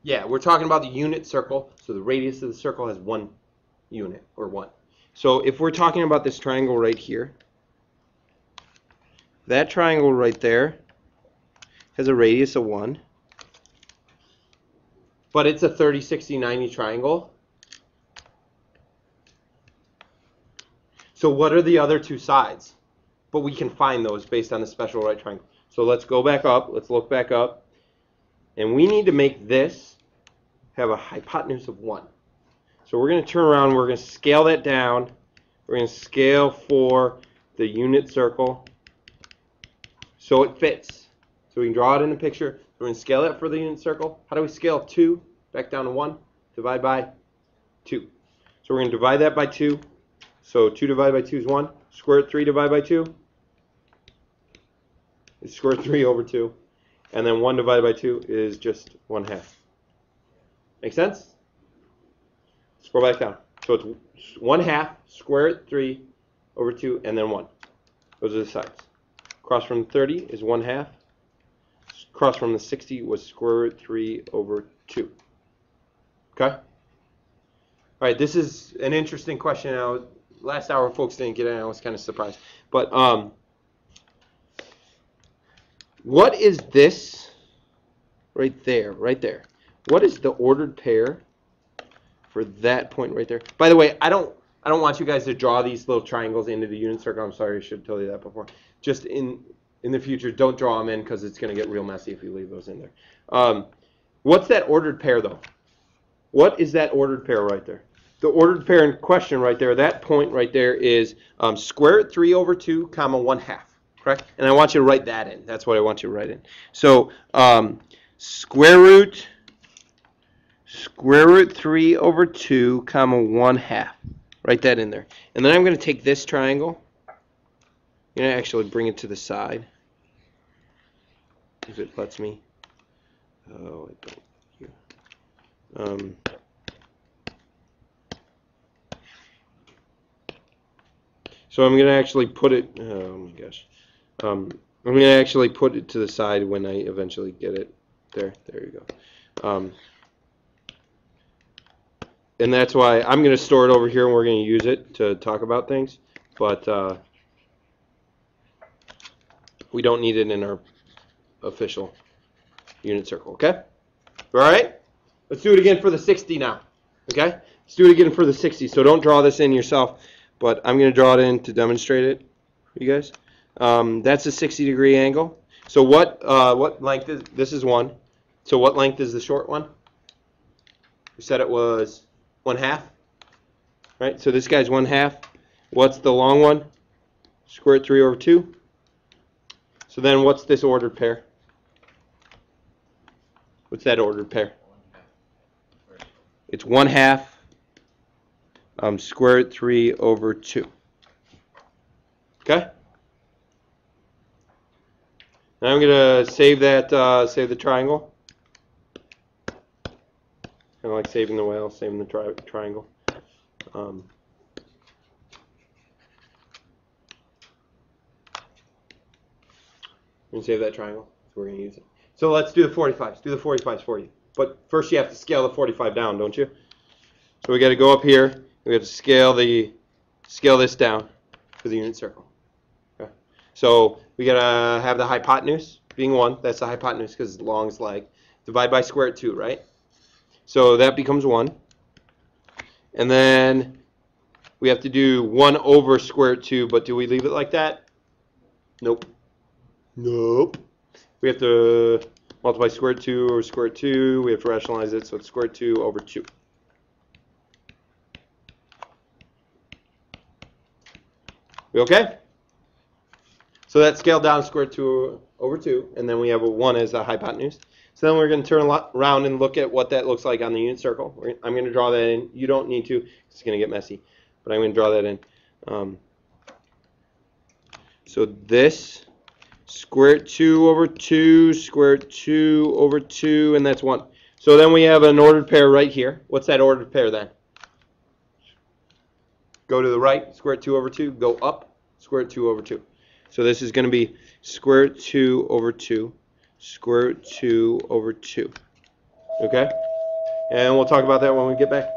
Yeah, we're talking about the unit circle, so the radius of the circle has 1 unit, or 1. So if we're talking about this triangle right here, that triangle right there has a radius of 1, but it's a 30, 60, 90 triangle. So what are the other 2 sides? But we can find those based on the special right triangle. So let's go back up, let's look back up, and we need to make this have a hypotenuse of 1. So we're going to turn around, we're going to scale that down, we're going to scale for the unit circle so it fits. So we can draw it in the picture. We're going to scale that for the unit circle. How do we scale 2 back down to 1? Divide by 2. So we're going to divide that by 2. So 2 divided by 2 is 1. Square root 3 divided by 2 is square root 3 over 2. And then 1 divided by 2 is just 1/2. Make sense? Scroll back down. So it's 1/2 square root 3 over 2 and then 1. Those are the sides. Across from the 30 is 1/2. Across from the 60 was square root 3 over 2. Okay? All right, this is an interesting question. Now, last hour folks didn't get it. I was kind of surprised. But what is this right there? Right there. What is the ordered pair for that point right there? By the way, I don't want you guys to draw these little triangles into the unit circle. I'm sorry, I should tell you that before. Just in the future, don't draw them in because it's going to get real messy if you leave those in there. What's that ordered pair though? What is that ordered pair right there? The ordered pair in question right there, that point right there is square root 3 over 2 comma 1/2. Correct? And I want you to write that in. That's what I want you to write in. So square root 3 over 2 comma 1/2. Write that in there. And then I'm going to take this triangle. I'm going to actually bring it to the side. If it lets me. Oh, it don't. So I'm going to actually put it, oh my gosh. I'm going to actually put it to the side when I eventually get it there. There you go. And that's why I'm going to store it over here and we're going to use it to talk about things. But we don't need it in our official unit circle, okay? All right? Let's do it again for the 60 now, okay? Let's do it again for the 60. So don't draw this in yourself, but I'm going to draw it in to demonstrate it for you guys. That's a 60-degree angle. So what length is, this is 1. So what length is the short one? We said it was 1/2, right? So this guy's 1/2. What's the long one? Square root 3 over 2. So then what's this ordered pair? What's that ordered pair? It's 1/2 square root 3 over 2. Okay? Now I'm going to save that, save the triangle. Kind of like saving the whale, saving the triangle. I'm going to save that triangle. So we're going to use it. So let's do the 45s. Do the 45s for you. But first you have to scale the 45 down, don't you? So we got to go up here. We have to scale this down for the unit circle. Okay. So we got to have the hypotenuse being 1. That's the hypotenuse because it's long as leg. Divide by square root 2, right? So that becomes 1. And then we have to do 1 over square root 2, but do we leave it like that? Nope. Nope. We have to multiply square root 2 over square root 2. We have to rationalize it, so it's square root 2 over 2. We okay? So that's scaled down square root 2 over 2, and then we have a 1 as a hypotenuse. So then we're going to turn around and look at what that looks like on the unit circle. I'm going to draw that in. You don't need to. It's going to get messy. But I'm going to draw that in. So this square root 2 over 2, square root 2 over 2, and that's 1. So then we have an ordered pair right here. What's that ordered pair then? Go to the right, square root 2 over 2. Go up, square root 2 over 2. So this is going to be square root 2 over 2. Square root 2 over 2. Okay? And we'll talk about that when we get back.